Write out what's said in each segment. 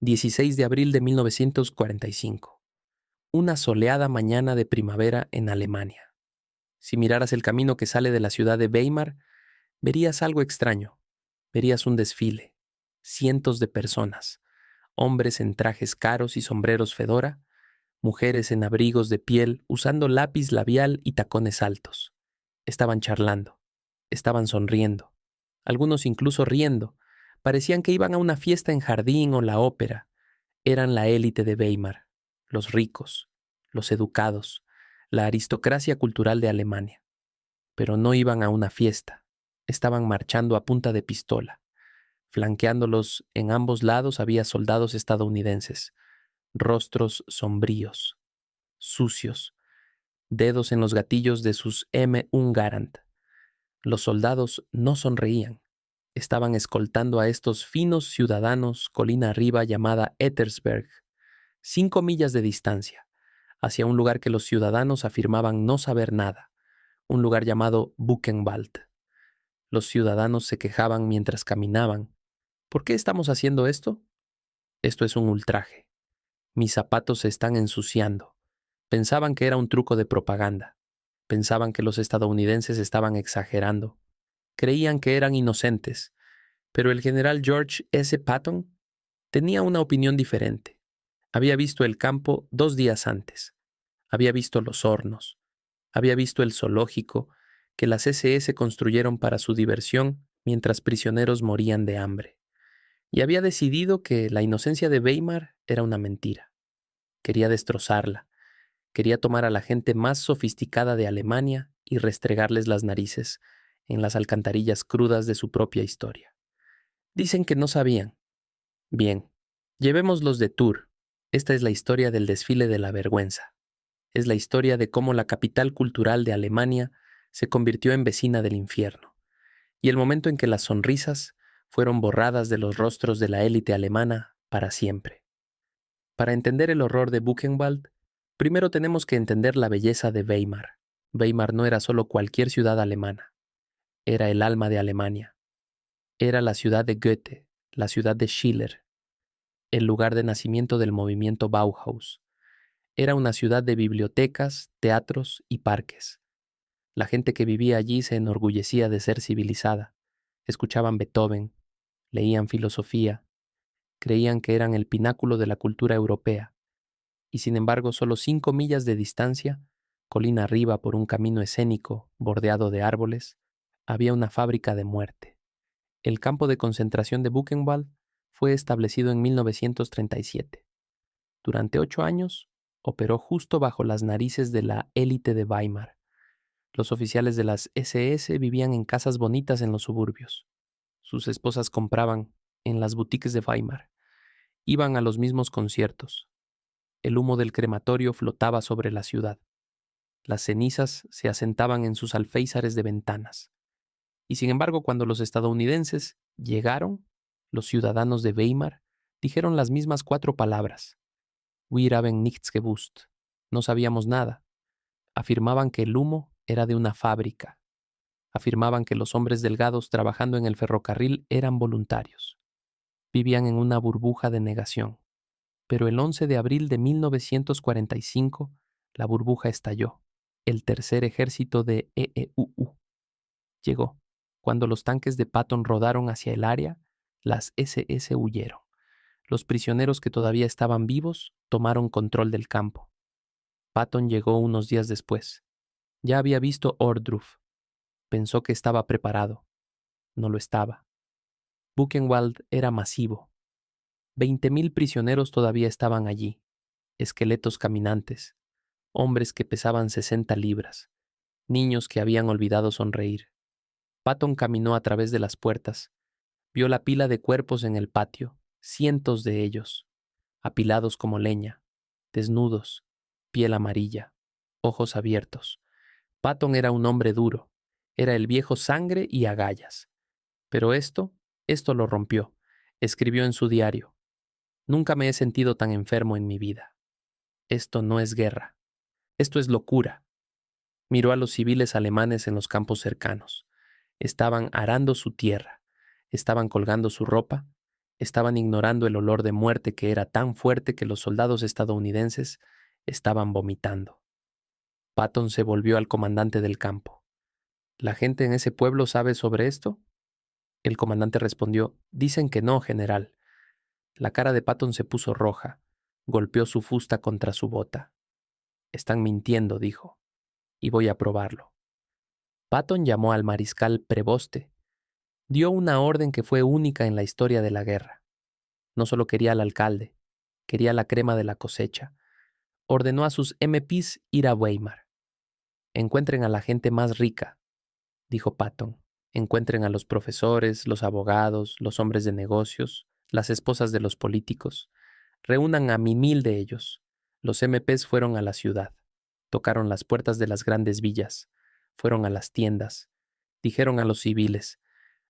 16 de abril de 1945. Una soleada mañana de primavera en Alemania. Si miraras el camino que sale de la ciudad de Weimar, verías algo extraño. Verías un desfile. Cientos de personas. Hombres en trajes caros y sombreros fedora. Mujeres en abrigos de piel usando lápiz labial y tacones altos. Estaban charlando. Estaban sonriendo. Algunos incluso riendo. Parecían que iban a una fiesta en jardín o la ópera. Eran la élite de Weimar, los ricos, los educados, la aristocracia cultural de Alemania. Pero no iban a una fiesta. Estaban marchando a punta de pistola. Flanqueándolos en ambos lados había soldados estadounidenses, rostros sombríos, sucios, dedos en los gatillos de sus M1 Garand. Los soldados no sonreían. Estaban escoltando a estos finos ciudadanos colina arriba llamada Ettersberg, 5 millas de distancia, hacia un lugar que los ciudadanos afirmaban no saber nada, un lugar llamado Buchenwald. Los ciudadanos se quejaban mientras caminaban. ¿Por qué estamos haciendo esto? Esto es un ultraje. Mis zapatos se están ensuciando. Pensaban que era un truco de propaganda. Pensaban que los estadounidenses estaban exagerando. Creían que eran inocentes. Pero el general George S. Patton tenía una opinión diferente. Había visto el campo 2 días antes. Había visto los hornos. Había visto el zoológico que las SS construyeron para su diversión mientras prisioneros morían de hambre. Y había decidido que la inocencia de Weimar era una mentira. Quería destrozarla. Quería tomar a la gente más sofisticada de Alemania y restregarles las narices en las alcantarillas crudas de su propia historia. Dicen que no sabían. Bien, llevémoslos de tour. Esta es la historia del desfile de la vergüenza. Es la historia de cómo la capital cultural de Alemania se convirtió en vecina del infierno, y el momento en que las sonrisas fueron borradas de los rostros de la élite alemana para siempre. Para entender el horror de Buchenwald, primero tenemos que entender la belleza de Weimar. Weimar no era solo cualquier ciudad alemana, era el alma de Alemania. Era la ciudad de Goethe, la ciudad de Schiller, el lugar de nacimiento del movimiento Bauhaus. Era una ciudad de bibliotecas, teatros y parques. La gente que vivía allí se enorgullecía de ser civilizada. Escuchaban Beethoven, leían filosofía, creían que eran el pináculo de la cultura europea. Y sin embargo, solo 5 millas de distancia, colina arriba por un camino escénico bordeado de árboles, había una fábrica de muerte. El campo de concentración de Buchenwald fue establecido en 1937. Durante 8 años, operó justo bajo las narices de la élite de Weimar. Los oficiales de las SS vivían en casas bonitas en los suburbios. Sus esposas compraban en las boutiques de Weimar. Iban a los mismos conciertos. El humo del crematorio flotaba sobre la ciudad. Las cenizas se asentaban en sus alféizares de ventanas. Y sin embargo, cuando los estadounidenses llegaron, los ciudadanos de Weimar dijeron las mismas 4 palabras. Wir haben nichts gewusst. No sabíamos nada. Afirmaban que el humo era de una fábrica. Afirmaban que los hombres delgados trabajando en el ferrocarril eran voluntarios. Vivían en una burbuja de negación. Pero el 11 de abril de 1945, la burbuja estalló. El tercer ejército de EEUU llegó. Cuando los tanques de Patton rodaron hacia el área, las SS huyeron. Los prisioneros que todavía estaban vivos tomaron control del campo. Patton llegó unos días después. Ya había visto Ohrdruf. Pensó que estaba preparado. No lo estaba. Buchenwald era masivo. 20,000 prisioneros todavía estaban allí. Esqueletos caminantes. Hombres que pesaban 60 libras. Niños que habían olvidado sonreír. Patton caminó a través de las puertas. Vio la pila de cuerpos en el patio. Cientos de ellos. Apilados como leña. Desnudos. Piel amarilla. Ojos abiertos. Patton era un hombre duro. Era el viejo sangre y agallas. Pero esto lo rompió. Escribió en su diario. Nunca me he sentido tan enfermo en mi vida. Esto no es guerra. Esto es locura. Miró a los civiles alemanes en los campos cercanos. Estaban arando su tierra. Estaban colgando su ropa. Estaban ignorando el olor de muerte que era tan fuerte que los soldados estadounidenses estaban vomitando. Patton se volvió al comandante del campo. ¿La gente en ese pueblo sabe sobre esto? El comandante respondió, dicen que no, general. La cara de Patton se puso roja. Golpeó su fusta contra su bota. Están mintiendo, dijo, y voy a probarlo. Patton llamó al mariscal Prevoste. Dio una orden que fue única en la historia de la guerra. No solo quería al alcalde, quería la crema de la cosecha. Ordenó a sus MPs ir a Weimar. Encuentren a la gente más rica, dijo Patton. Encuentren a los profesores, los abogados, los hombres de negocios, las esposas de los políticos. Reúnan a 1,000 de ellos. Los MPs fueron a la ciudad. Tocaron las puertas de las grandes villas. Fueron a las tiendas. Dijeron a los civiles,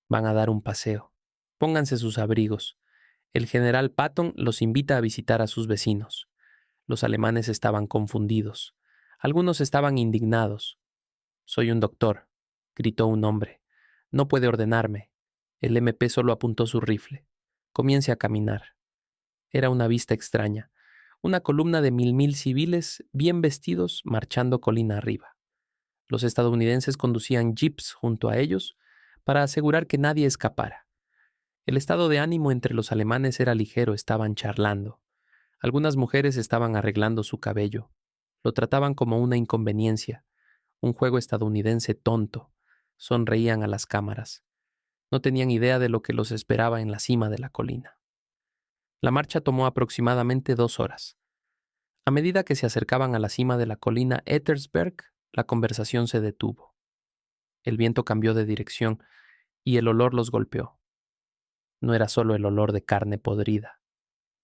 van a dar un paseo. Pónganse sus abrigos. El general Patton los invita a visitar a sus vecinos. Los alemanes estaban confundidos. Algunos estaban indignados. Soy un doctor, gritó un hombre. No puede ordenarme. El MP solo apuntó su rifle. Comience a caminar. Era una vista extraña. Una columna de 1,000 civiles bien vestidos marchando colina arriba. Los estadounidenses conducían jeeps junto a ellos para asegurar que nadie escapara. El estado de ánimo entre los alemanes era ligero, estaban charlando. Algunas mujeres estaban arreglando su cabello. Lo trataban como una inconveniencia, un juego estadounidense tonto. Sonreían a las cámaras. No tenían idea de lo que los esperaba en la cima de la colina. La marcha tomó aproximadamente 2 horas. A medida que se acercaban a la cima de la colina Ettersberg, la conversación se detuvo. El viento cambió de dirección y el olor los golpeó. No era solo el olor de carne podrida,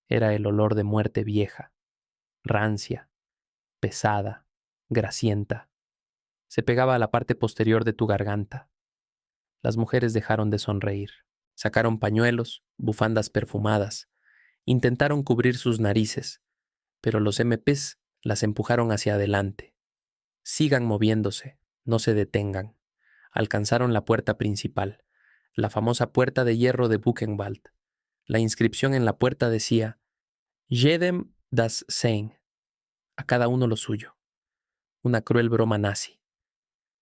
era el olor de muerte vieja, rancia, pesada, grasienta. Se pegaba a la parte posterior de tu garganta. Las mujeres dejaron de sonreír. Sacaron pañuelos, bufandas perfumadas. Intentaron cubrir sus narices, pero los MPs las empujaron hacia adelante. Sigan moviéndose, no se detengan. Alcanzaron la puerta principal, la famosa puerta de hierro de Buchenwald. La inscripción en la puerta decía, Jedem das Sein, a cada uno lo suyo. Una cruel broma nazi.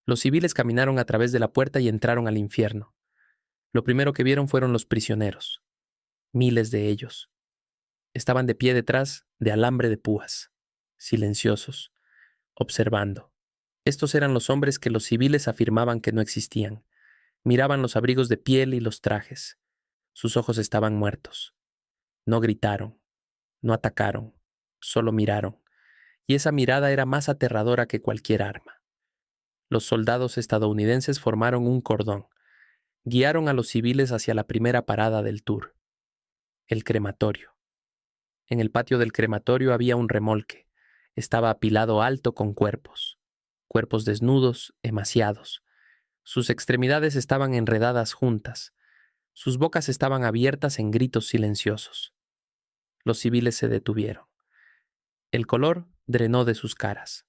Los civiles caminaron a través de la puerta y entraron al infierno. Lo primero que vieron fueron los prisioneros. Miles de ellos. Estaban de pie detrás de alambre de púas, silenciosos, observando. Estos eran los hombres que los civiles afirmaban que no existían. Miraban los abrigos de piel y los trajes. Sus ojos estaban muertos. No gritaron, no atacaron, solo miraron. Y esa mirada era más aterradora que cualquier arma. Los soldados estadounidenses formaron un cordón. Guiaron a los civiles hacia la primera parada del tour, el crematorio. En el patio del crematorio había un remolque. Estaba apilado alto con cuerpos. Cuerpos desnudos, emaciados. Sus extremidades estaban enredadas juntas. Sus bocas estaban abiertas en gritos silenciosos. Los civiles se detuvieron. El color drenó de sus caras.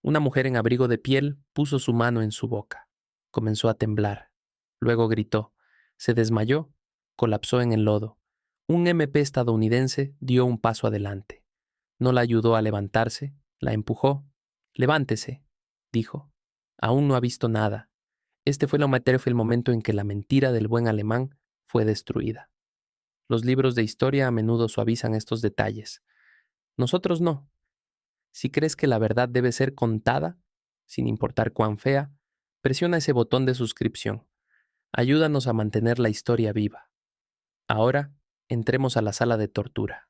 Una mujer en abrigo de piel puso su mano en su boca. Comenzó a temblar. Luego gritó. Se desmayó. Colapsó en el lodo. Un MP estadounidense dio un paso adelante. No la ayudó a levantarse, la empujó. Levántese, dijo. Aún no ha visto nada. Este fue el momento en que la mentira del buen alemán fue destruida. Los libros de historia a menudo suavizan estos detalles. Nosotros no. Si crees que la verdad debe ser contada, sin importar cuán fea, presiona ese botón de suscripción. Ayúdanos a mantener la historia viva. Ahora, entremos a la sala de tortura.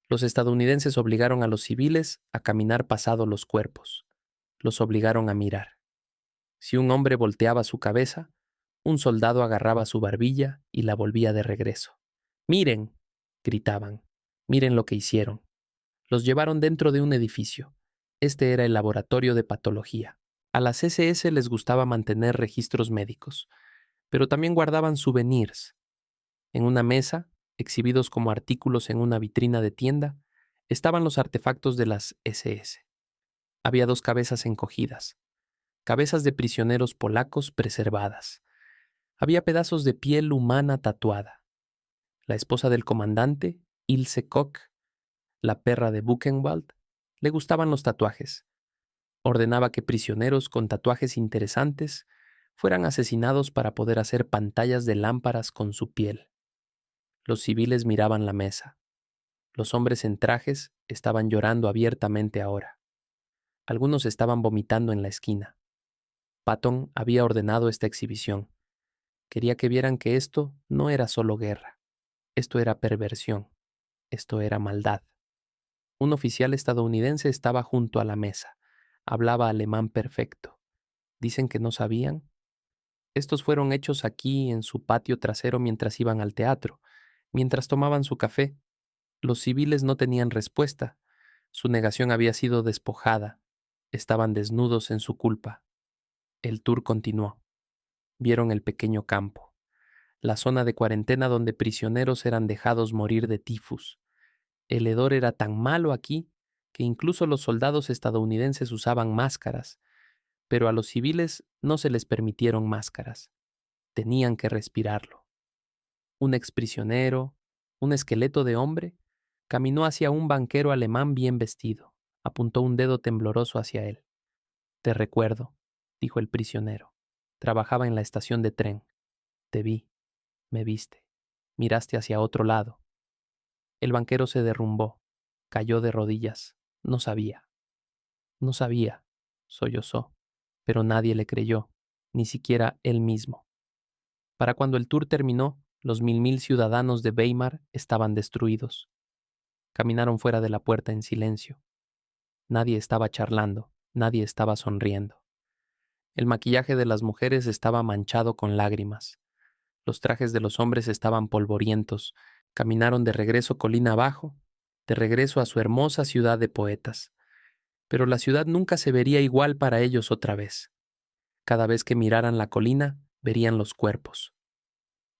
Los estadounidenses obligaron a los civiles a caminar pasado los cuerpos. Los obligaron a mirar. Si un hombre volteaba su cabeza, un soldado agarraba su barbilla y la volvía de regreso. ¡Miren!, gritaban. ¡Miren lo que hicieron! Los llevaron dentro de un edificio. Este era el laboratorio de patología. A las SS les gustaba mantener registros médicos, pero también guardaban souvenirs. En una mesa, exhibidos como artículos en una vitrina de tienda, estaban los artefactos de las SS. Había 2 cabezas encogidas, cabezas de prisioneros polacos preservadas. Había pedazos de piel humana tatuada. La esposa del comandante, Ilse Koch, la perra de Buchenwald, le gustaban los tatuajes. Ordenaba que prisioneros con tatuajes interesantes fueran asesinados para poder hacer pantallas de lámparas con su piel. Los civiles miraban la mesa. Los hombres en trajes estaban llorando abiertamente ahora. Algunos estaban vomitando en la esquina. Patton había ordenado esta exhibición. Quería que vieran que esto no era solo guerra. Esto era perversión. Esto era maldad. Un oficial estadounidense estaba junto a la mesa. Hablaba alemán perfecto. ¿Dicen que no sabían? Estos fueron hechos aquí en su patio trasero mientras iban al teatro, mientras tomaban su café. Los civiles no tenían respuesta. Su negación había sido despojada. Estaban desnudos en su culpa. El tour continuó. Vieron el pequeño campo, la zona de cuarentena donde prisioneros eran dejados morir de tifus. El hedor era tan malo aquí que incluso los soldados estadounidenses usaban máscaras, pero a los civiles no se les permitieron máscaras. Tenían que respirarlo. Un exprisionero, un esqueleto de hombre, caminó hacia un banquero alemán bien vestido. Apuntó un dedo tembloroso hacia él. «Te recuerdo», dijo el prisionero. «Trabajaba en la estación de tren. Te vi, me viste. Miraste hacia otro lado». El banquero se derrumbó, cayó de rodillas. No sabía. No sabía, sollozó, pero nadie le creyó, ni siquiera él mismo. Para cuando el tour terminó, los mil ciudadanos de Weimar estaban destruidos. Caminaron fuera de la puerta en silencio. Nadie estaba charlando, nadie estaba sonriendo. El maquillaje de las mujeres estaba manchado con lágrimas. Los trajes de los hombres estaban polvorientos. Caminaron de regreso colina abajo, de regreso a su hermosa ciudad de poetas. Pero la ciudad nunca se vería igual para ellos otra vez. Cada vez que miraran la colina, verían los cuerpos.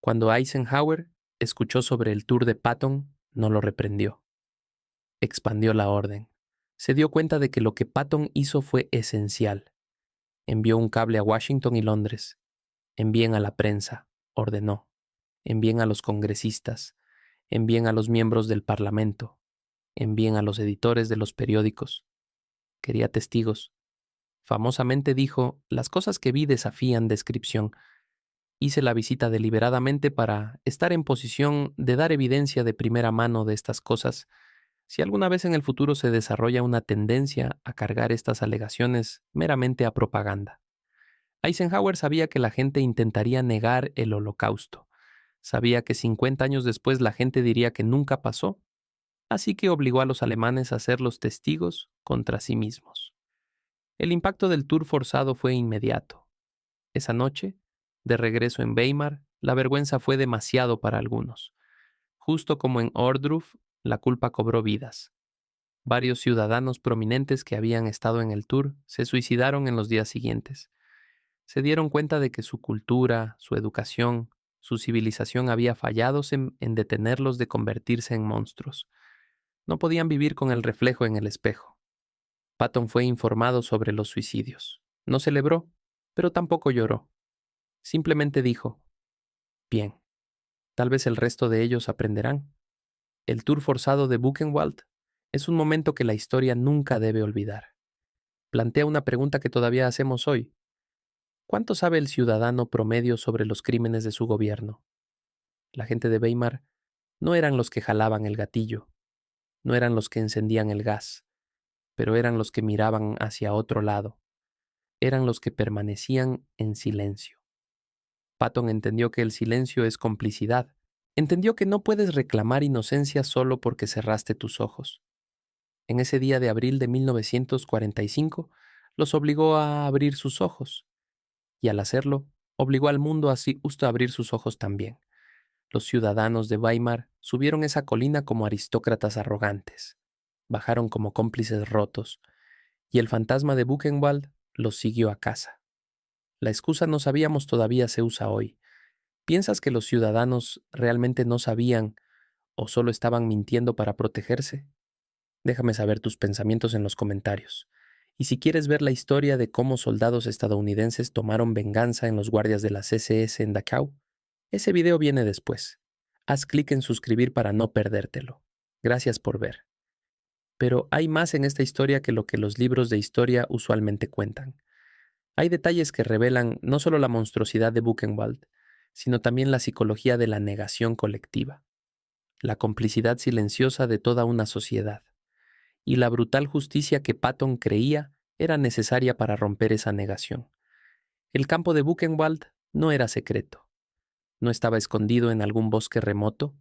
Cuando Eisenhower escuchó sobre el tour de Patton, no lo reprendió. Expandió la orden. Se dio cuenta de que lo que Patton hizo fue esencial. Envió un cable a Washington y Londres. Envíen a la prensa, ordenó. Envíen a los congresistas. Envíen a los miembros del Parlamento. Envíen a los editores de los periódicos. Quería testigos. Famosamente dijo: «Las cosas que vi desafían descripción». Hice la visita deliberadamente para estar en posición de dar evidencia de primera mano de estas cosas. Si alguna vez en el futuro se desarrolla una tendencia a cargar estas alegaciones meramente a propaganda. Eisenhower sabía que la gente intentaría negar el Holocausto. Sabía que 50 años después la gente diría que nunca pasó. Así que obligó a los alemanes a ser los testigos contra sí mismos. El impacto del tour forzado fue inmediato. Esa noche, de regreso en Weimar, la vergüenza fue demasiado para algunos. Justo como en Ohrdruf, la culpa cobró vidas. Varios ciudadanos prominentes que habían estado en el tour se suicidaron en los días siguientes. Se dieron cuenta de que su cultura, su educación, su civilización había fallado en detenerlos de convertirse en monstruos. No podían vivir con el reflejo en el espejo. Patton fue informado sobre los suicidios. No celebró, pero tampoco lloró. Simplemente dijo: «Bien, tal vez el resto de ellos aprenderán». El tour forzado de Buchenwald es un momento que la historia nunca debe olvidar. Plantea una pregunta que todavía hacemos hoy. ¿Cuánto sabe el ciudadano promedio sobre los crímenes de su gobierno? La gente de Weimar no eran los que jalaban el gatillo, no eran los que encendían el gas, pero eran los que miraban hacia otro lado, eran los que permanecían en silencio. Patton entendió que el silencio es complicidad. Entendió que no puedes reclamar inocencia solo porque cerraste tus ojos. En ese día de abril de 1945, los obligó a abrir sus ojos. Y al hacerlo, obligó al mundo así justo a abrir sus ojos también. Los ciudadanos de Weimar subieron esa colina como aristócratas arrogantes. Bajaron como cómplices rotos. Y el fantasma de Buchenwald los siguió a casa. La excusa «no sabíamos» todavía se usa hoy. ¿Piensas que los ciudadanos realmente no sabían o solo estaban mintiendo para protegerse? Déjame saber tus pensamientos en los comentarios. Y si quieres ver la historia de cómo soldados estadounidenses tomaron venganza en los guardias de las SS en Dachau, ese video viene después. Haz clic en suscribir para no perdértelo. Gracias por ver. Pero hay más en esta historia que lo que los libros de historia usualmente cuentan. Hay detalles que revelan no solo la monstruosidad de Buchenwald, sino también la psicología de la negación colectiva, la complicidad silenciosa de toda una sociedad, y la brutal justicia que Patton creía era necesaria para romper esa negación. El campo de Buchenwald no era secreto, no estaba escondido en algún bosque remoto,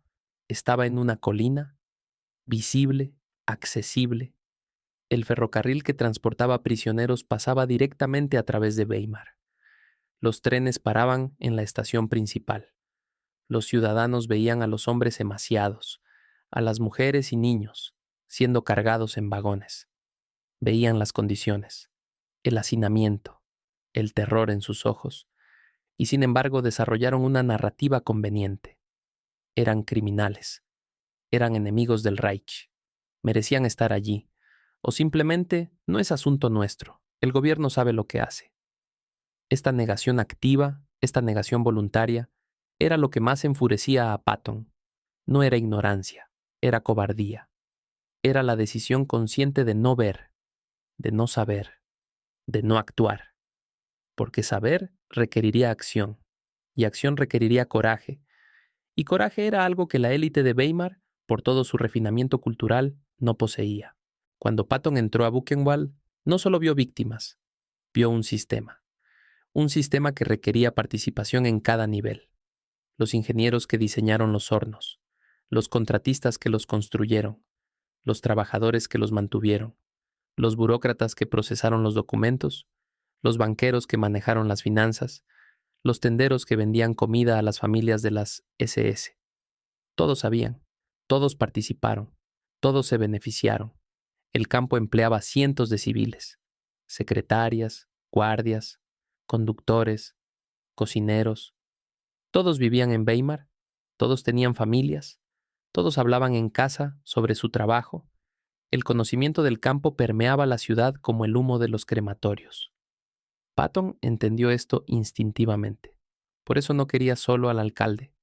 estaba en una colina, visible, accesible. El ferrocarril que transportaba prisioneros pasaba directamente a través de Weimar. Los trenes paraban en la estación principal. Los ciudadanos veían a los hombres emaciados, a las mujeres y niños, siendo cargados en vagones. Veían las condiciones, el hacinamiento, el terror en sus ojos, y sin embargo desarrollaron una narrativa conveniente. Eran criminales, eran enemigos del Reich, merecían estar allí, o simplemente no es asunto nuestro, el gobierno sabe lo que hace. Esta negación activa, esta negación voluntaria, era lo que más enfurecía a Patton. No era ignorancia, era cobardía. Era la decisión consciente de no ver, de no saber, de no actuar. Porque saber requeriría acción, y acción requeriría coraje. Y coraje era algo que la élite de Weimar, por todo su refinamiento cultural, no poseía. Cuando Patton entró a Buchenwald, no solo vio víctimas, vio un sistema. Un sistema que requería participación en cada nivel. Los ingenieros que diseñaron los hornos, los contratistas que los construyeron, los trabajadores que los mantuvieron, los burócratas que procesaron los documentos, los banqueros que manejaron las finanzas, los tenderos que vendían comida a las familias de las SS. Todos sabían, todos participaron, todos se beneficiaron. El campo empleaba cientos de civiles, secretarias, guardias, conductores, cocineros. Todos vivían en Weimar, todos tenían familias, todos hablaban en casa sobre su trabajo. El conocimiento del campo permeaba la ciudad como el humo de los crematorios. Patton entendió esto instintivamente. Por eso no quería solo al alcalde.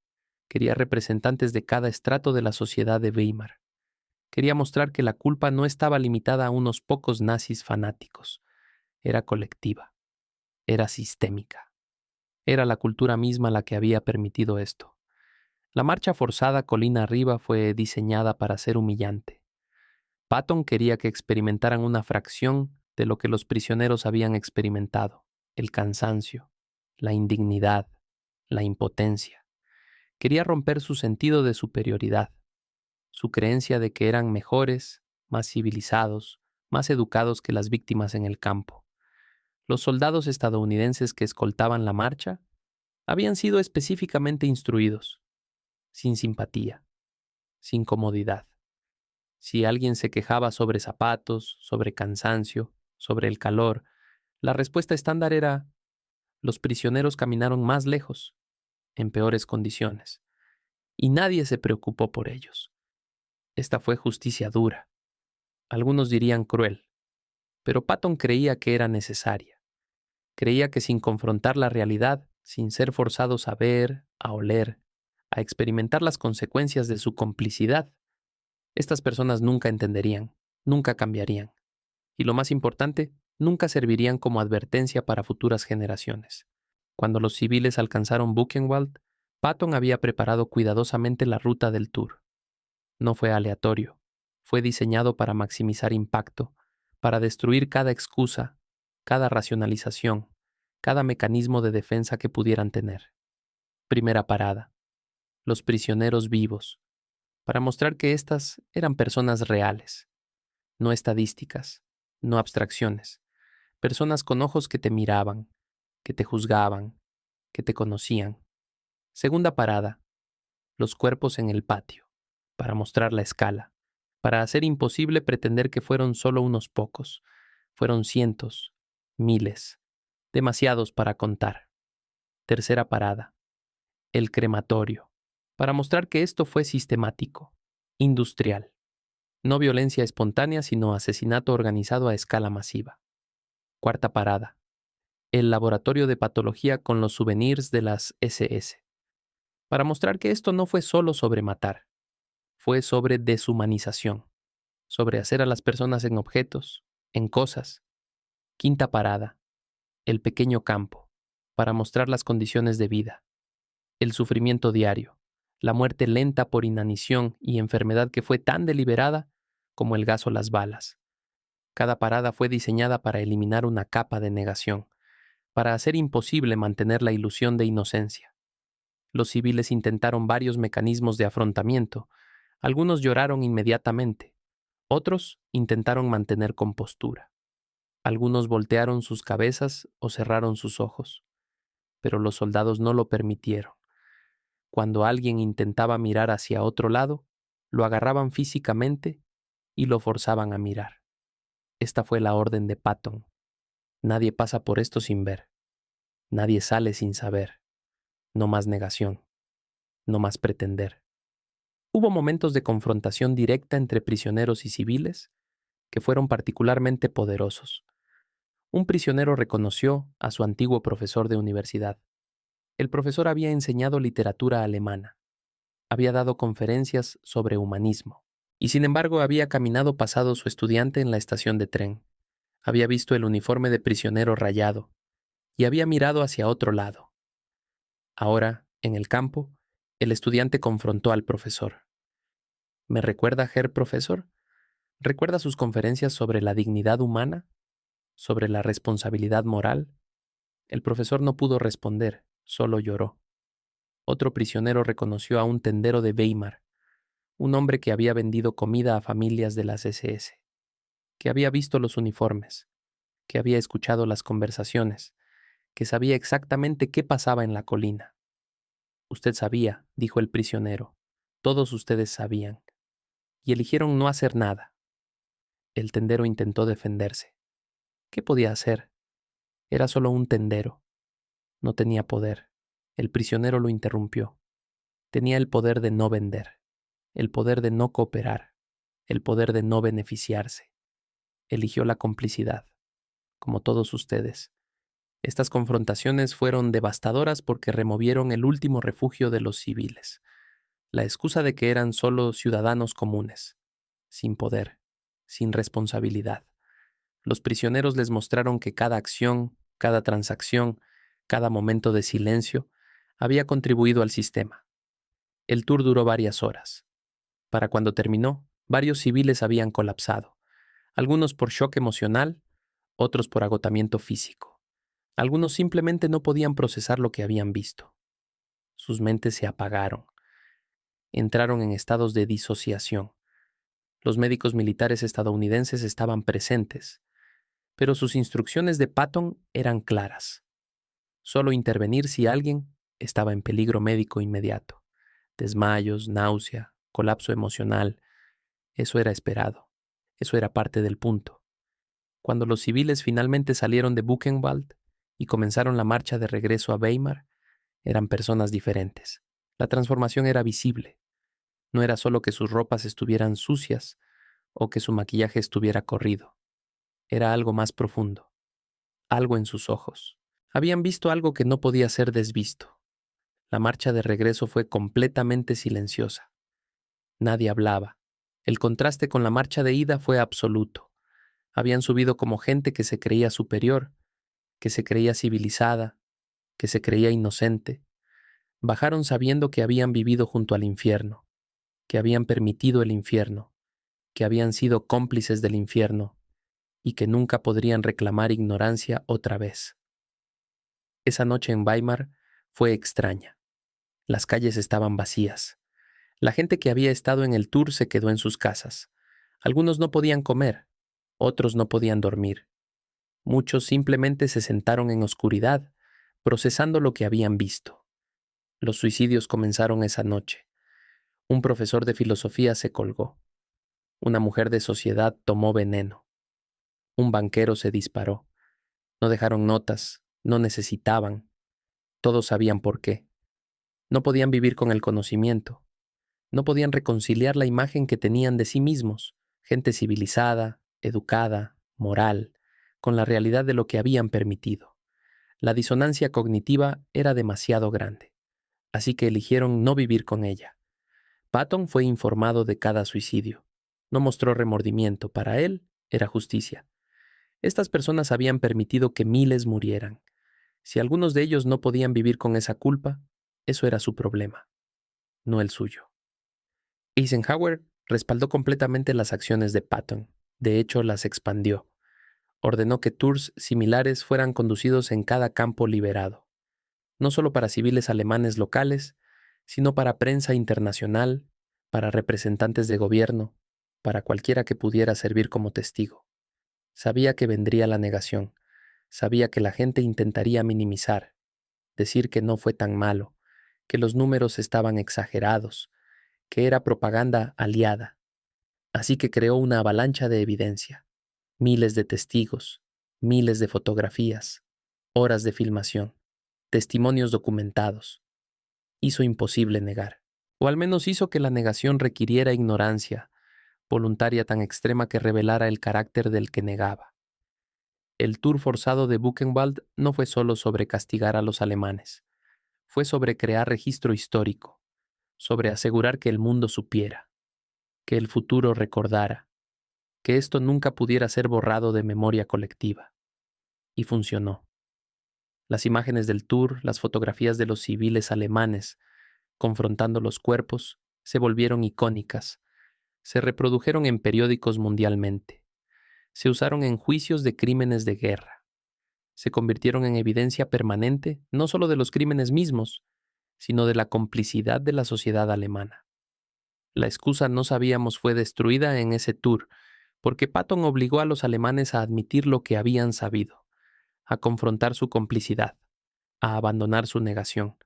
Quería representantes de cada estrato de la sociedad de Weimar. Quería mostrar que la culpa no estaba limitada a unos pocos nazis fanáticos. Era colectiva. Era sistémica. Era la cultura misma la que había permitido esto. La marcha forzada colina arriba fue diseñada para ser humillante. Patton quería que experimentaran una fracción de lo que los prisioneros habían experimentado: el cansancio, la indignidad, la impotencia. Quería romper su sentido de superioridad, su creencia de que eran mejores, más civilizados, más educados que las víctimas en el campo. Los soldados estadounidenses que escoltaban la marcha habían sido específicamente instruidos, sin simpatía, sin comodidad. Si alguien se quejaba sobre zapatos, sobre cansancio, sobre el calor, la respuesta estándar era: los prisioneros caminaron más lejos, en peores condiciones, y nadie se preocupó por ellos. Esta fue justicia dura. Algunos dirían cruel, pero Patton creía que era necesaria. Creía que sin confrontar la realidad, sin ser forzados a ver, a oler, a experimentar las consecuencias de su complicidad, estas personas nunca entenderían, nunca cambiarían. Y lo más importante, nunca servirían como advertencia para futuras generaciones. Cuando los civiles alcanzaron Buchenwald, Patton había preparado cuidadosamente la ruta del tour. No fue aleatorio, fue diseñado para maximizar impacto, para destruir cada excusa, cada racionalización, cada mecanismo de defensa que pudieran tener. Primera parada: los prisioneros vivos, para mostrar que éstas eran personas reales, no estadísticas, no abstracciones, personas con ojos que te miraban, que te juzgaban, que te conocían. Segunda parada: los cuerpos en el patio, para mostrar la escala, para hacer imposible pretender que fueron solo unos pocos. Fueron cientos, miles, demasiados para contar. Tercera parada: el crematorio, para mostrar que esto fue sistemático, industrial. No violencia espontánea, sino asesinato organizado a escala masiva. Cuarta parada: el laboratorio de patología con los souvenirs de las SS, para mostrar que esto no fue solo sobre matar, fue sobre deshumanización, sobre hacer a las personas en objetos, en cosas. Quinta parada, el pequeño campo, para mostrar las condiciones de vida, el sufrimiento diario, la muerte lenta por inanición y enfermedad que fue tan deliberada como el gas o las balas. Cada parada fue diseñada para eliminar una capa de negación, para hacer imposible mantener la ilusión de inocencia. Los civiles intentaron varios mecanismos de afrontamiento. Algunos lloraron inmediatamente, otros intentaron mantener compostura. Algunos voltearon sus cabezas o cerraron sus ojos, pero los soldados no lo permitieron. Cuando alguien intentaba mirar hacia otro lado, lo agarraban físicamente y lo forzaban a mirar. Esta fue la orden de Patton. Nadie pasa por esto sin ver. Nadie sale sin saber. No más negación. No más pretender. Hubo momentos de confrontación directa entre prisioneros y civiles que fueron particularmente poderosos. Un prisionero reconoció a su antiguo profesor de universidad. El profesor había enseñado literatura alemana, había dado conferencias sobre humanismo, y sin embargo había caminado pasado su estudiante en la estación de tren. Había visto el uniforme de prisionero rayado, y había mirado hacia otro lado. Ahora, en el campo, el estudiante confrontó al profesor. ¿Me recuerda, Herr Profesor? ¿Recuerda sus conferencias sobre la dignidad humana? ¿Sobre la responsabilidad moral? El profesor no pudo responder, solo lloró. Otro prisionero reconoció a un tendero de Weimar, un hombre que había vendido comida a familias de las SS, que había visto los uniformes, que había escuchado las conversaciones, que sabía exactamente qué pasaba en la colina. Usted sabía, dijo el prisionero, todos ustedes sabían, y eligieron no hacer nada. El tendero intentó defenderse. ¿Qué podía hacer? Era solo un tendero. No tenía poder. El prisionero lo interrumpió. Tenía el poder de no vender, el poder de no cooperar, el poder de no beneficiarse. Eligió la complicidad, como todos ustedes. Estas confrontaciones fueron devastadoras porque removieron el último refugio de los civiles, la excusa de que eran solo ciudadanos comunes, sin poder, sin responsabilidad. Los prisioneros les mostraron que cada acción, cada transacción, cada momento de silencio había contribuido al sistema. El tour duró varias horas. Para cuando terminó, varios civiles habían colapsado, algunos por shock emocional, otros por agotamiento físico. Algunos simplemente no podían procesar lo que habían visto. Sus mentes se apagaron. Entraron en estados de disociación. Los médicos militares estadounidenses estaban presentes, pero sus instrucciones de Patton eran claras. Solo intervenir si alguien estaba en peligro médico inmediato. Desmayos, náusea, colapso emocional. Eso era esperado. Eso era parte del punto. Cuando los civiles finalmente salieron de Buchenwald y comenzaron la marcha de regreso a Weimar, eran personas diferentes. La transformación era visible. No era solo que sus ropas estuvieran sucias o que su maquillaje estuviera corrido. Era algo más profundo. Algo en sus ojos. Habían visto algo que no podía ser desvisto. La marcha de regreso fue completamente silenciosa. Nadie hablaba. El contraste con la marcha de ida fue absoluto. Habían subido como gente que se creía superior, que se creía civilizada, que se creía inocente. Bajaron sabiendo que habían vivido junto al infierno, que habían permitido el infierno, que habían sido cómplices del infierno y que nunca podrían reclamar ignorancia otra vez. Esa noche en Weimar fue extraña. Las calles estaban vacías. La gente que había estado en el tour se quedó en sus casas. Algunos no podían comer, otros no podían dormir. Muchos simplemente se sentaron en oscuridad, procesando lo que habían visto. Los suicidios comenzaron esa noche. Un profesor de filosofía se colgó. Una mujer de sociedad tomó veneno. Un banquero se disparó. No dejaron notas, no necesitaban. Todos sabían por qué. No podían vivir con el conocimiento. No podían reconciliar la imagen que tenían de sí mismos, gente civilizada, educada, moral, con la realidad de lo que habían permitido. La disonancia cognitiva era demasiado grande. así que eligieron no vivir con ella. Patton fue informado de cada suicidio. No mostró remordimiento. Para él, era justicia. Estas personas habían permitido que miles murieran. Si algunos de ellos no podían vivir con esa culpa, eso era su problema, no el suyo. Eisenhower respaldó completamente las acciones de Patton. De hecho, las expandió. Ordenó que tours similares fueran conducidos en cada campo liberado, no solo para civiles alemanes locales, sino para prensa internacional, para representantes de gobierno, para cualquiera que pudiera servir como testigo. Sabía que vendría la negación, sabía que la gente intentaría minimizar, decir que no fue tan malo, que los números estaban exagerados, que era propaganda aliada. Así que creó una avalancha de evidencia, miles de testigos, miles de fotografías, horas de filmación, testimonios documentados. Hizo imposible negar, o al menos hizo que la negación requiriera ignorancia voluntaria tan extrema que revelara el carácter del que negaba. El tour forzado de Buchenwald no fue solo sobre castigar a los alemanes, fue sobre crear registro histórico, sobre asegurar que el mundo supiera, que el futuro recordara, que esto nunca pudiera ser borrado de memoria colectiva. Y funcionó. Las imágenes del tour, las fotografías de los civiles alemanes confrontando los cuerpos, se volvieron icónicas, se reprodujeron en periódicos mundialmente, se usaron en juicios de crímenes de guerra, se convirtieron en evidencia permanente no solo de los crímenes mismos, sino de la complicidad de la sociedad alemana. La excusa no sabíamos fue destruida en ese tour, porque Patton obligó a los alemanes a admitir lo que habían sabido, a confrontar su complicidad, a abandonar su negación.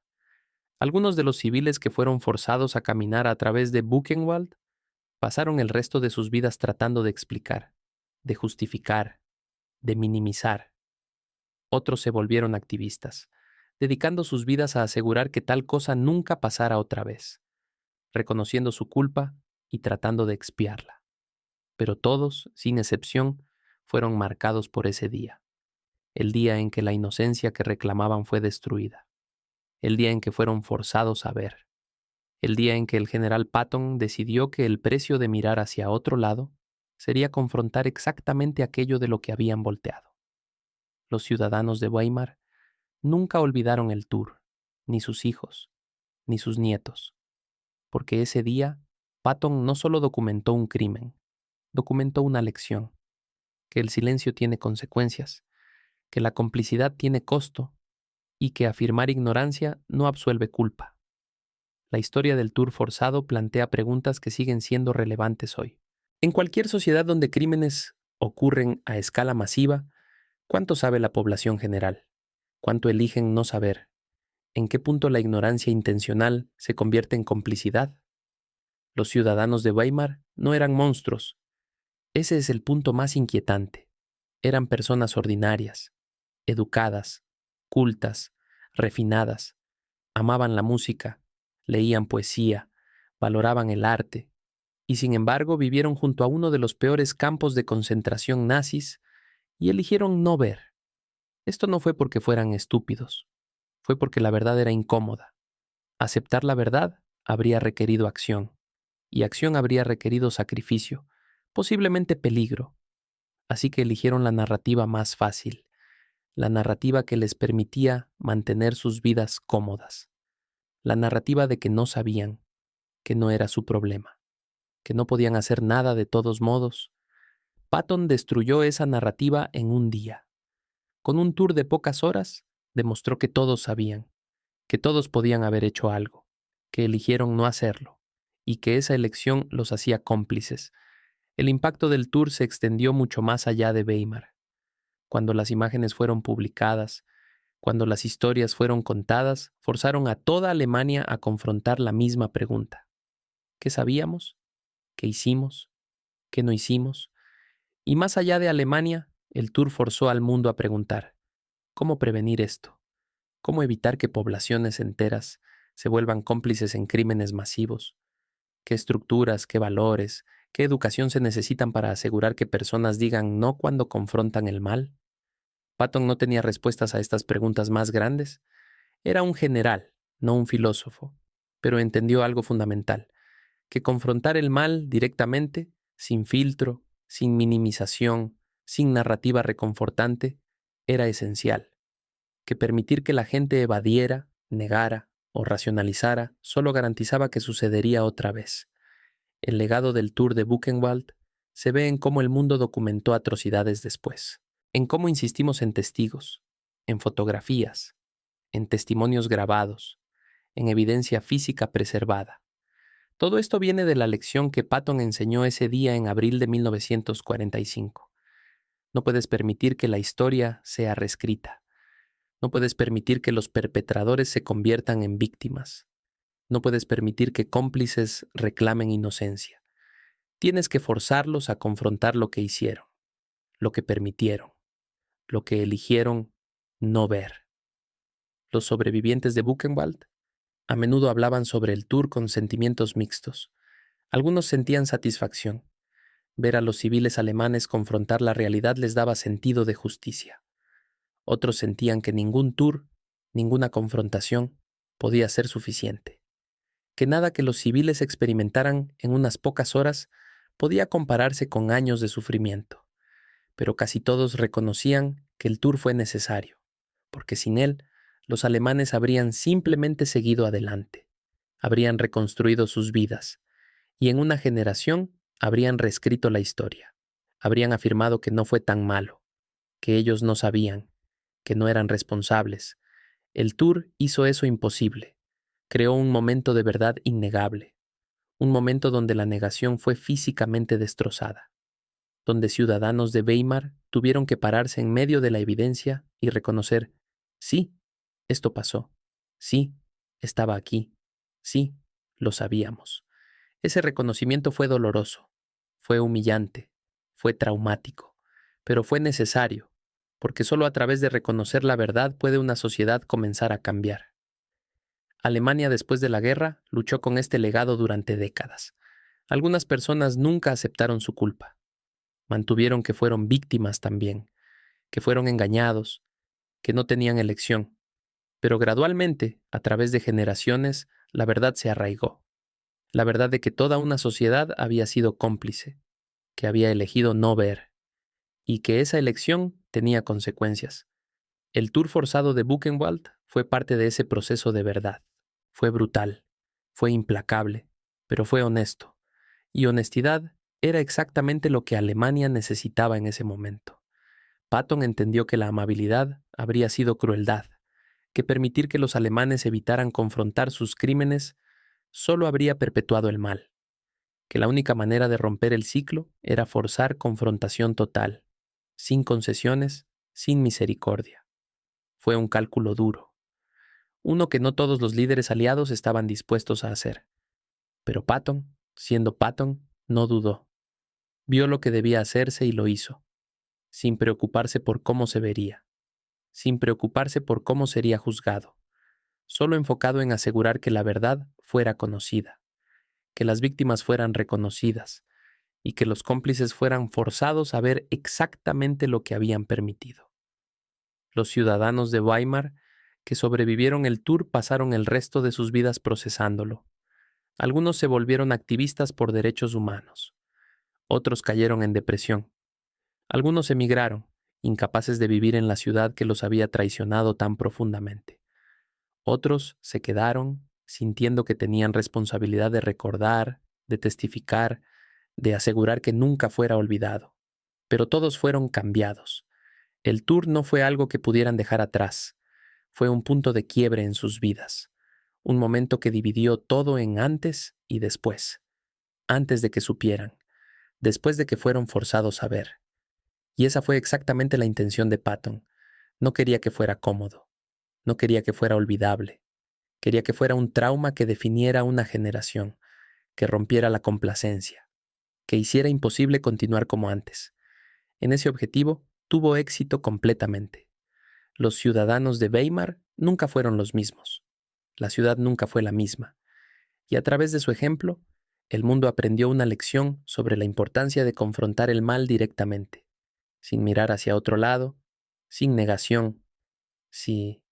Algunos de los civiles que fueron forzados a caminar a través de Buchenwald pasaron el resto de sus vidas tratando de explicar, de justificar, de minimizar. Otros se volvieron activistas, dedicando sus vidas a asegurar que tal cosa nunca pasara otra vez, reconociendo su culpa y tratando de expiarla. Pero todos, sin excepción, fueron marcados por ese día, el día en que la inocencia que reclamaban fue destruida, el día en que fueron forzados a ver, el día en que el general Patton decidió que el precio de mirar hacia otro lado sería confrontar exactamente aquello de lo que habían volteado. Los ciudadanos de Weimar nunca olvidaron el tour, ni sus hijos, ni sus nietos, porque ese día Patton no solo documentó un crimen, documentó una lección, que el silencio tiene consecuencias, que la complicidad tiene costo y que afirmar ignorancia no absuelve culpa. La historia del tour forzado plantea preguntas que siguen siendo relevantes hoy. En cualquier sociedad donde crímenes ocurren a escala masiva, ¿cuánto sabe la población general? ¿Cuánto eligen no saber? ¿En qué punto la ignorancia intencional se convierte en complicidad? Los ciudadanos de Weimar no eran monstruos. Ese es el punto más inquietante. Eran personas ordinarias, educadas, cultas, refinadas. Amaban la música, leían poesía, valoraban el arte, y sin embargo vivieron junto a uno de los peores campos de concentración nazis y eligieron no ver. Esto no fue porque fueran estúpidos, fue porque la verdad era incómoda. Aceptar la verdad habría requerido acción, y acción habría requerido sacrificio, posiblemente peligro. Así que eligieron la narrativa más fácil, la narrativa que les permitía mantener sus vidas cómodas, la narrativa de que no sabían, que no era su problema, que no podían hacer nada de todos modos. Patton destruyó esa narrativa en un día. Con un tour de pocas horas, demostró que todos sabían, que todos podían haber hecho algo, que eligieron no hacerlo, y que esa elección los hacía cómplices. El impacto del tour se extendió mucho más allá de Weimar. Cuando las imágenes fueron publicadas, cuando las historias fueron contadas, forzaron a toda Alemania a confrontar la misma pregunta. ¿Qué sabíamos? ¿Qué hicimos? ¿Qué no hicimos? Y más allá de Alemania, el tour forzó al mundo a preguntar, ¿cómo prevenir esto? ¿Cómo evitar que poblaciones enteras se vuelvan cómplices en crímenes masivos? ¿Qué estructuras, qué valores, qué educación se necesitan para asegurar que personas digan no cuando confrontan el mal? Patton no tenía respuestas a estas preguntas más grandes. Era un general, no un filósofo, pero entendió algo fundamental, que confrontar el mal directamente, sin filtro, sin minimización, sin narrativa reconfortante, era esencial, que permitir que la gente evadiera, negara o racionalizara solo garantizaba que sucedería otra vez. El legado del Tour de Buchenwald se ve en cómo el mundo documentó atrocidades después, en cómo insistimos en testigos, en fotografías, en testimonios grabados, en evidencia física preservada. Todo esto viene de la lección que Patton enseñó ese día en abril de 1945. No puedes permitir que la historia sea reescrita. No puedes permitir que los perpetradores se conviertan en víctimas. No puedes permitir que cómplices reclamen inocencia. Tienes que forzarlos a confrontar lo que hicieron, lo que permitieron, lo que eligieron no ver. Los sobrevivientes de Buchenwald a menudo hablaban sobre el tour con sentimientos mixtos. Algunos sentían satisfacción. Ver a los civiles alemanes confrontar la realidad les daba sentido de justicia. Otros sentían que ningún tour, ninguna confrontación, podía ser suficiente. Que nada que los civiles experimentaran en unas pocas horas podía compararse con años de sufrimiento. Pero casi todos reconocían que el tour fue necesario, porque sin él, los alemanes habrían simplemente seguido adelante, habrían reconstruido sus vidas, y en una generación habrían reescrito la historia, habrían afirmado que no fue tan malo, que ellos no sabían, que no eran responsables. El tour hizo eso imposible, creó un momento de verdad innegable, un momento donde la negación fue físicamente destrozada, donde ciudadanos de Weimar tuvieron que pararse en medio de la evidencia y reconocer, sí, esto pasó, sí, estaba aquí, sí, lo sabíamos. Ese reconocimiento fue doloroso, fue humillante, fue traumático, pero fue necesario, porque solo a través de reconocer la verdad puede una sociedad comenzar a cambiar. Alemania después de la guerra luchó con este legado durante décadas. Algunas personas nunca aceptaron su culpa. Mantuvieron que fueron víctimas también, que fueron engañados, que no tenían elección. Pero gradualmente, a través de generaciones, la verdad se arraigó. La verdad de que toda una sociedad había sido cómplice, que había elegido no ver, y que esa elección tenía consecuencias. El tour forzado de Buchenwald fue parte de ese proceso de verdad. Fue brutal, fue implacable, pero fue honesto. Y honestidad era exactamente lo que Alemania necesitaba en ese momento. Patton entendió que la amabilidad habría sido crueldad, que permitir que los alemanes evitaran confrontar sus crímenes solo habría perpetuado el mal, que la única manera de romper el ciclo era forzar confrontación total, sin concesiones, sin misericordia. Fue un cálculo duro, uno que no todos los líderes aliados estaban dispuestos a hacer. Pero Patton, siendo Patton, no dudó. Vio lo que debía hacerse y lo hizo, sin preocuparse por cómo se vería, sin preocuparse por cómo sería juzgado, solo enfocado en asegurar que la verdad fuera conocida, que las víctimas fueran reconocidas y que los cómplices fueran forzados a ver exactamente lo que habían permitido. Los ciudadanos de Weimar que sobrevivieron el tour pasaron el resto de sus vidas procesándolo. Algunos se volvieron activistas por derechos humanos. Otros cayeron en depresión. Algunos emigraron, incapaces de vivir en la ciudad que los había traicionado tan profundamente. Otros se quedaron, sintiendo que tenían responsabilidad de recordar, de testificar, de asegurar que nunca fuera olvidado. Pero todos fueron cambiados. El tour no fue algo que pudieran dejar atrás. Fue un punto de quiebre en sus vidas. Un momento que dividió todo en antes y después. Antes de que supieran. Después de que fueron forzados a ver. Y esa fue exactamente la intención de Patton. No quería que fuera cómodo. No quería que fuera olvidable. Quería que fuera un trauma que definiera una generación, que rompiera la complacencia, que hiciera imposible continuar como antes. En ese objetivo tuvo éxito completamente. Los ciudadanos de Weimar nunca fueron los mismos. La ciudad nunca fue la misma. Y a través de su ejemplo, el mundo aprendió una lección sobre la importancia de confrontar el mal directamente, sin mirar hacia otro lado, sin negación, sí,